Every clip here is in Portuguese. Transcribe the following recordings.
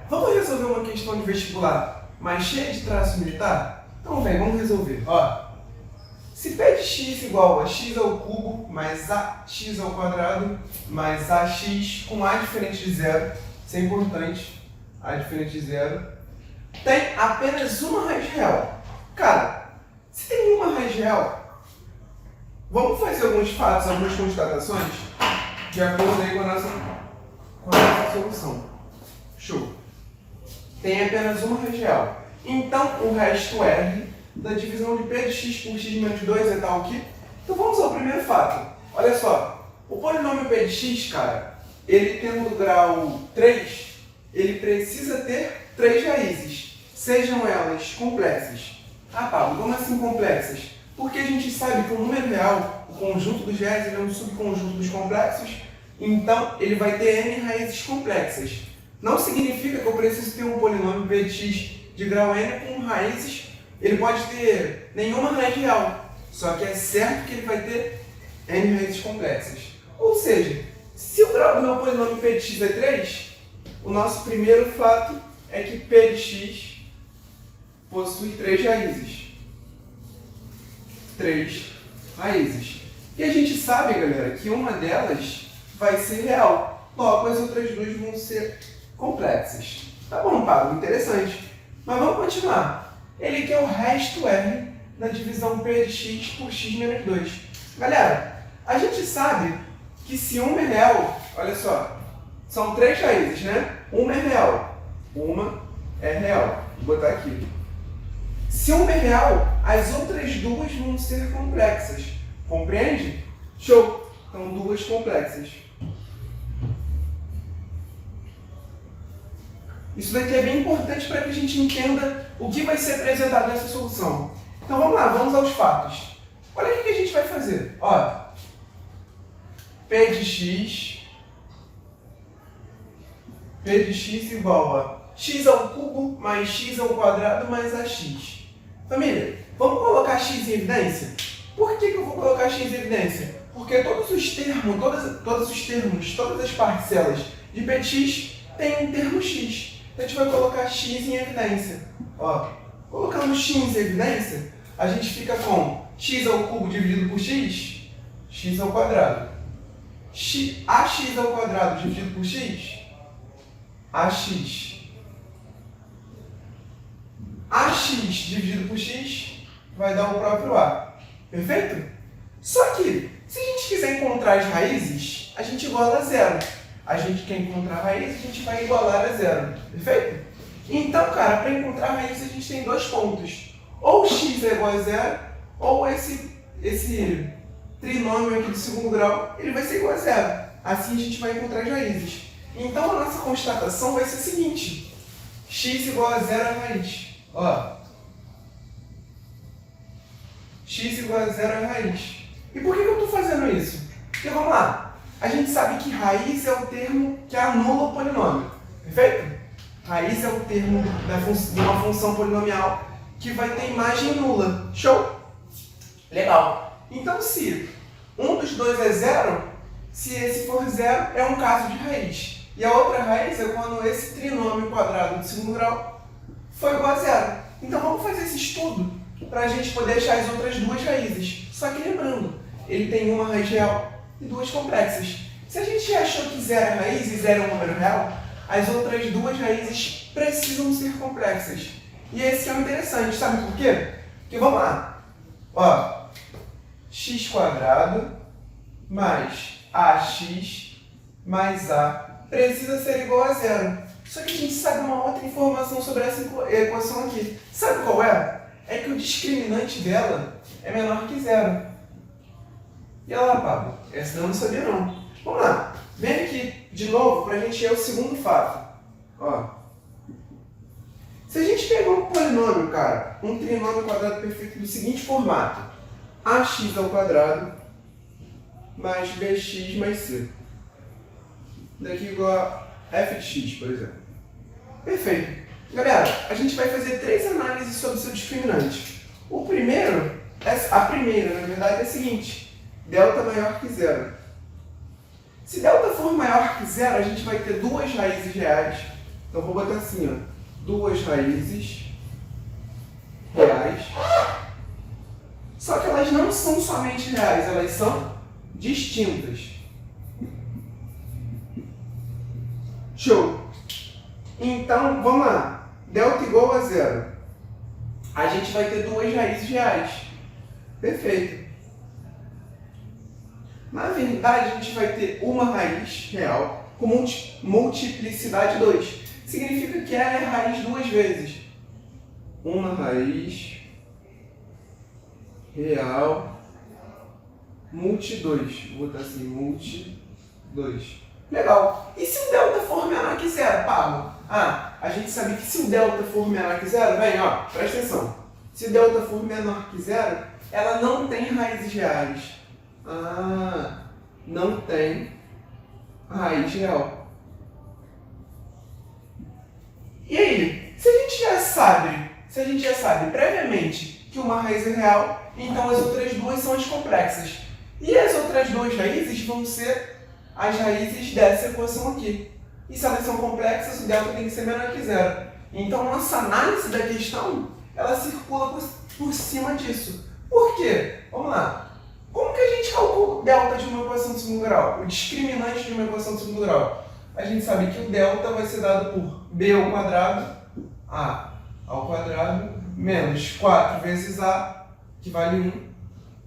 vamos resolver uma questão de vestibular mais cheia de traço militar? Então vem, vamos resolver. Ó, se p de x igual a x ao cubo mais ax ao quadrado mais ax com a diferente de zero, isso é importante, a diferente de zero, tem apenas uma raiz real. Cara, se tem uma raiz real, vamos fazer alguns fatos, algumas constatações de acordo aí com a nossa solução. Show! Tem apenas uma raiz real. Então, o resto R da divisão de p de x por x menos 2 é tal que... Então, vamos ao primeiro fato. Olha só, o polinômio p de x, cara, ele tendo grau 3, ele precisa ter 3 raízes, sejam elas complexas. Ah, Pablo, como assim complexas? Porque a gente sabe que o número real, o conjunto dos reais, ele é um subconjunto dos complexos, então ele vai ter n raízes complexas. Não significa que eu preciso ter um polinômio p de x de grau n com raízes, ele pode ter nenhuma raiz real, só que é certo que ele vai ter n raízes complexas. Ou seja, se o grau do meu polinômio p de x é 3, o nosso primeiro fato é que p de x possui 3 raízes. 3 raízes. E a gente sabe, galera, que uma delas vai ser real, logo as outras duas vão ser complexas. Tá bom, Pablo, interessante. Mas vamos continuar. Ele quer o resto R da divisão p de x por x menos 2. Galera, a gente sabe que se uma é real, olha só, são 3 raízes, né? Uma é real. Uma é real. Vou botar aqui. Se uma é real, as outras duas vão ser complexas. Compreende? Show! Então, duas complexas. Isso daqui é bem importante para que a gente entenda o que vai ser apresentado nessa solução. Então vamos lá, vamos aos fatos. Olha o que a gente vai fazer. Ó, p de x igual a x ao cubo mais x ao quadrado mais ax. Família, vamos colocar x em evidência? Por que eu vou colocar x em evidência? Porque todos os termos, todas as parcelas de p de x têm um termo x. Então a gente vai colocar x em evidência. Ó, colocando x em evidência, a gente fica com x ao cubo dividido por x, x ao quadrado. Ax ao quadrado dividido por x, ax. Ax dividido por x vai dar o próprio a. Perfeito? Só que, se a gente quiser encontrar as raízes, a gente iguala a zero. A gente quer encontrar a raiz, a gente vai igualar a zero. Perfeito? Então, cara, para encontrar a raiz, a gente tem dois pontos. Ou x é igual a zero, ou esse trinômio aqui do segundo grau, ele vai ser igual a zero. Assim a gente vai encontrar as raízes. Então, a nossa constatação vai ser a seguinte. X igual a zero é a raiz. Ó. X igual a zero é a raiz. E por que eu estou fazendo isso? Porque, vamos lá. A gente sabe que raiz é o termo que anula o polinômio. Perfeito? Raiz é o termo de uma função polinomial que vai ter imagem nula. Show? Legal. Então, se um dos dois é zero, se esse for zero, é um caso de raiz. E a outra raiz é quando esse trinômio quadrado de segundo grau foi igual a zero. Então, vamos fazer esse estudo para a gente poder achar as outras duas raízes. Só que lembrando, ele tem uma raiz real e duas complexas. Se a gente achou que zero é raiz e zero é um número real, as outras duas raízes precisam ser complexas. E esse é o interessante, sabe por quê? Porque vamos lá. Ó, x quadrado mais ax mais a precisa ser igual a zero. Só que a gente sabe uma outra informação sobre essa equação aqui. Sabe qual é? É que o discriminante dela é menor que zero. E olha lá, Pablo, essa eu não sabia não. Vamos lá, vem aqui de novo para a gente ver o segundo fato. Ó. Se a gente pegar um polinômio, cara, um trinômio quadrado perfeito do seguinte formato. Ax ao quadrado mais bx mais c. Daqui igual a f de x, por exemplo. Perfeito. Galera, a gente vai fazer 3 análises sobre o seu discriminante. A primeira, na verdade, é a seguinte. Delta maior que zero. Se delta for maior que zero, a gente vai ter duas raízes reais Então vou botar assim, ó, duas raízes reais. Só que elas não são somente reais, elas são distintas. Show! Então, vamos lá. Delta igual a zero. A gente vai ter duas raízes reais. Perfeito. Na verdade, a gente vai ter uma raiz real com multiplicidade 2. Significa que ela é raiz duas vezes. Uma raiz real multi 2. Vou botar assim, multi 2. Legal. E se o delta for menor que zero, Pablo? A gente sabe que se o delta for menor que zero, vem, ó, presta atenção. Se o delta for menor que zero, ela não tem raízes reais. Não tem raiz real. E aí, se a gente já sabe previamente que uma raiz é real, então as outras duas são as complexas. E as outras duas raízes vão ser as raízes dessa equação aqui. E se elas são complexas, o delta tem que ser menor que zero. Então, nossa análise da questão, ela circula por cima disso. Por quê? Vamos lá. Como que a gente calcula o delta de uma equação de segundo grau? O discriminante de uma equação de segundo grau? A gente sabe que o delta vai ser dado por b ao quadrado, a ao quadrado, menos 4 vezes a, que vale 1,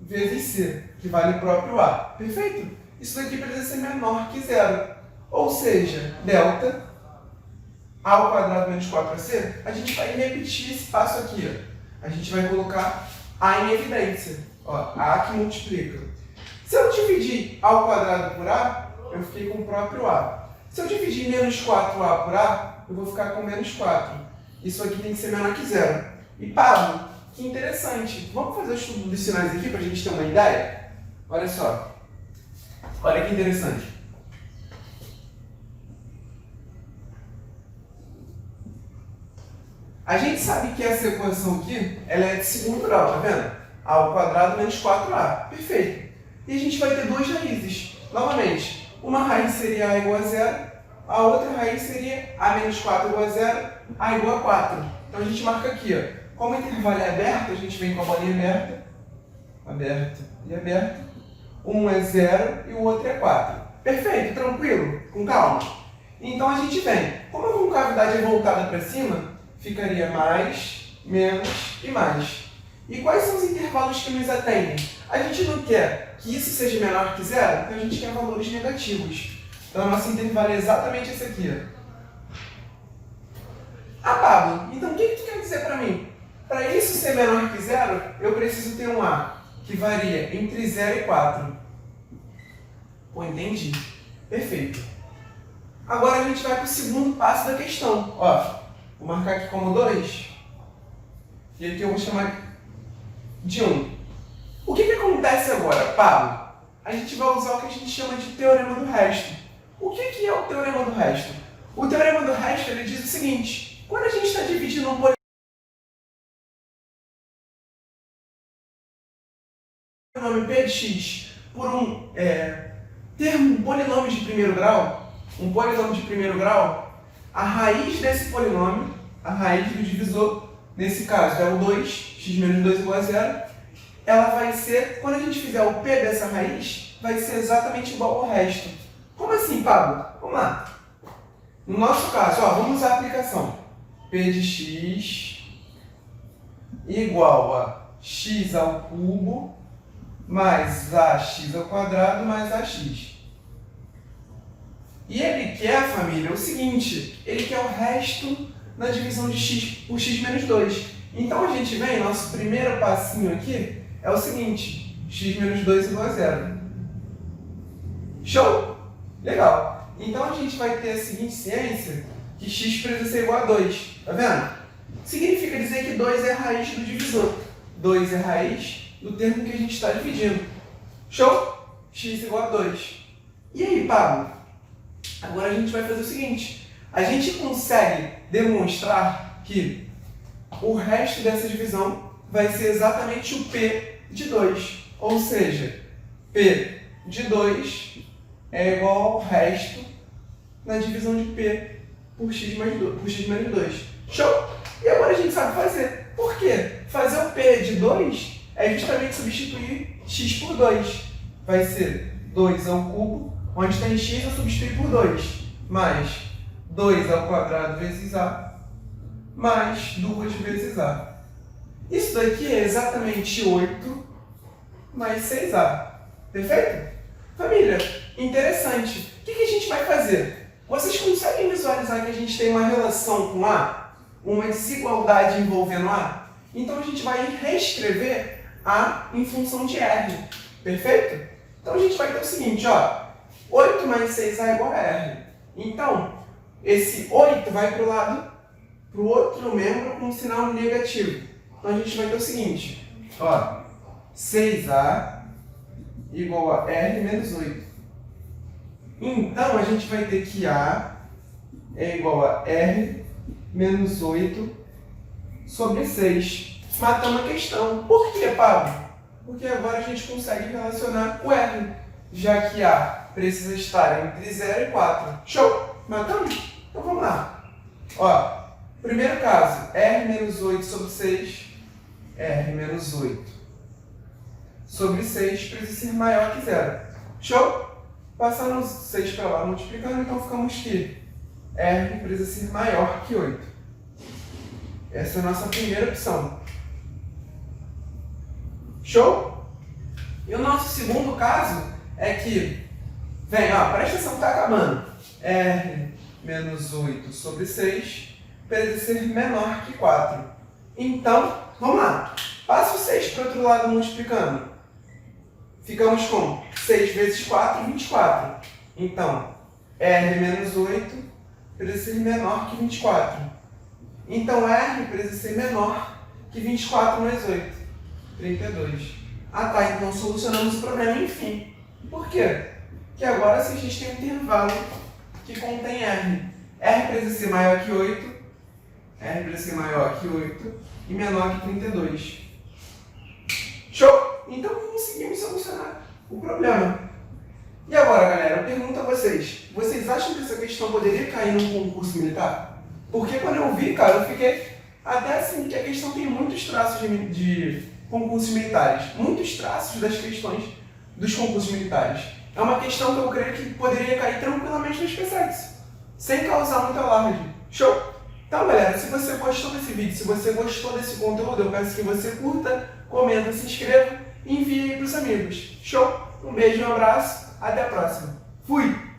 vezes c, que vale o próprio a. Perfeito? Isso daqui precisa ser menor que zero. Ou seja, delta a ao quadrado menos 4ac, a gente vai repetir esse passo aqui. Ó. A gente vai colocar a em evidência. Ó, a que multiplica. Se eu dividir a ao quadrado por a, eu fiquei com o próprio a. Se eu dividir menos 4a por a, eu vou ficar com menos 4. Isso aqui tem que ser menor que zero. E Pablo, que interessante. Vamos fazer o estudo dos sinais aqui para a gente ter uma ideia? Olha só. Olha que interessante. A gente sabe que essa equação aqui, ela é de segundo grau, tá vendo? A ao quadrado menos 4a. Perfeito. E a gente vai ter duas raízes. Novamente, uma raiz seria a igual a zero, a outra raiz seria a menos 4 igual a zero, a igual a 4. Então a gente marca aqui, ó. Como o intervalo é aberto, a gente vem com a bolinha aberta, aberta e aberta. Um é 0 e o outro é 4. Perfeito, tranquilo, com calma. Então a gente vem. Como a concavidade é voltada para cima, ficaria mais, menos e mais. E quais são os intervalos que nos atendem? A gente não quer que isso seja menor que zero, então a gente quer valores negativos. Então o nosso intervalo é exatamente esse aqui. Pablo, então o que tu quer dizer para mim? Para isso ser menor que zero, eu preciso ter um a que varia entre 0 e 4. Pô, entendi. Perfeito. Agora a gente vai para o segundo passo da questão. Ó, vou marcar aqui como 2. E aqui eu vou chamar de 1. O que acontece agora, Pablo? A gente vai usar o que a gente chama de teorema do resto. O que é o teorema do resto? O teorema do resto ele diz o seguinte: quando a gente está dividindo um polinômio p de x por um polinômio de primeiro grau, a raiz desse polinômio, a raiz do divisor, nesse caso é o 2, x menos 2 igual a 0, ela vai ser, quando a gente fizer o p dessa raiz, vai ser exatamente igual ao resto. Como assim, Pablo? Vamos lá. No nosso caso, ó, vamos usar a aplicação. P de x igual a x ao cubo mais ax ao quadrado mais ax. E ele quer, família, o seguinte, ele quer o resto na divisão de x por x menos 2. Então a gente vem, nosso primeiro passinho aqui é o seguinte, x menos 2 igual a 0. Show? Legal. Então a gente vai ter a seguinte ciência, que x precisa ser igual a 2. Tá vendo? Significa dizer que 2 é a raiz do divisor. 2 é a raiz do termo que a gente está dividindo. Show? X igual a 2. E aí, Pablo? Agora a gente vai fazer o seguinte. A gente consegue demonstrar que o resto dessa divisão vai ser exatamente o P de 2. Ou seja, P de 2 é igual ao resto na divisão de P por x menos 2. Show? E agora a gente sabe fazer. Por quê? Fazer o P de 2 é justamente substituir x por 2. Vai ser 2 ao cubo, onde tem x eu substituir por 2, mais 2 ao quadrado vezes a, mais 2 vezes a. Isso daqui é exatamente 8 mais 6a. Perfeito? Família, interessante. O que a gente vai fazer? Vocês conseguem visualizar que a gente tem uma relação com A? Uma desigualdade envolvendo A? Então a gente vai reescrever A em função de R. Perfeito? Então a gente vai ter o seguinte, ó. 8 mais 6A é igual a R. Então, esse 8 vai para o outro membro com um sinal negativo. Então a gente vai ter o seguinte, ó. 6A igual a R menos 8. Então, a gente vai ter que A é igual a R menos 8 sobre 6. Matamos a questão. Por quê, Pablo? Porque agora a gente consegue relacionar o R, já que A precisa estar entre 0 e 4. Show? Matamos? Então vamos lá. Ó, primeiro caso, R menos 8 sobre 6. R menos 8 sobre 6 precisa ser maior que 0. Show? Passando 6 para lá, multiplicando, então ficamos que R precisa ser maior que 8. Essa é a nossa primeira opção. Show? E o nosso segundo caso é que, vem, ó, presta atenção que está acabando. R menos 8 sobre 6 precisa ser menor que 4. Então, vamos lá. Passa o 6 para o outro lado multiplicando. Ficamos com 6 vezes 4, 24. Então, R menos 8 precisa ser menor que 24. Então, R precisa ser menor que 24 mais 8. 32. Ah tá, então solucionamos o problema, enfim. Por quê? Porque agora se a gente tem um intervalo que contém R. R precisa ser maior que 8. R precisa ser maior que 8 e menor que 32. Show? Então conseguimos solucionar o problema. E agora, galera, eu pergunto a vocês. Vocês acham que essa questão poderia cair num concurso militar? Porque quando eu vi, cara, eu fiquei até assim, que a questão tem muitos traços de concursos militares. Muitos traços das questões dos concursos militares. É uma questão que eu creio que poderia cair tranquilamente no SpaceX, sem causar muito alarde. Show? Então, galera, se você gostou desse vídeo, se você gostou desse conteúdo, eu peço que você curta, comenta, se inscreva e envie aí para os amigos. Show? Um beijo, um abraço, até a próxima. Fui!